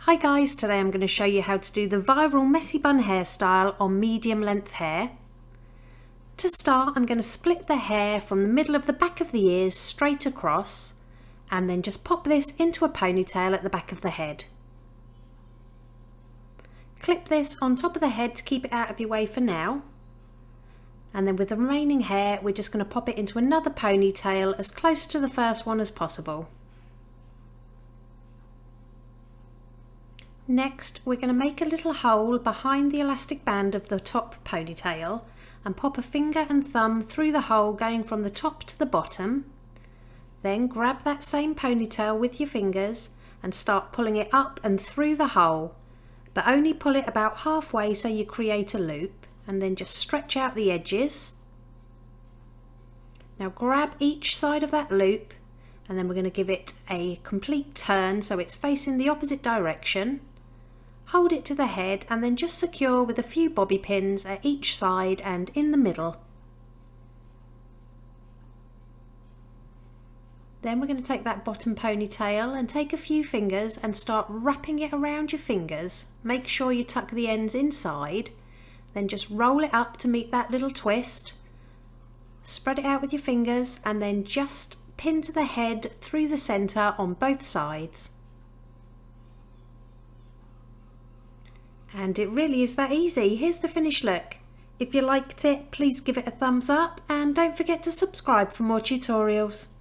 Hi guys, today I'm going to show you how to do the viral messy bun hairstyle on medium length hair. To start, I'm going to split the hair from the middle of the back of the ears straight across and then just pop this into a ponytail at the back of the head. Clip this on top of the head to keep it out of your way for now. And then with the remaining hair, we're just going to pop it into another ponytail as close to the first one as possible. Next, we're going to make a little hole behind the elastic band of the top ponytail and pop a finger and thumb through the hole going from the top to the bottom. Then grab that same ponytail with your fingers and start pulling it up and through the hole, but only pull it about halfway so you create a loop, and then just stretch out the edges. Now grab each side of that loop and then we're going to give it a complete turn so it's facing the opposite direction. Hold it to the head and then just secure with a few bobby pins at each side and in the middle. Then we're going to take that bottom ponytail and take a few fingers and start wrapping it around your fingers. Make sure you tuck the ends inside, then just roll it up to meet that little twist. Spread it out with your fingers and then just pin to the head through the centre on both sides. And it really is that easy. Here's the finished look. If you liked it, please give it a thumbs up and don't forget to subscribe for more tutorials.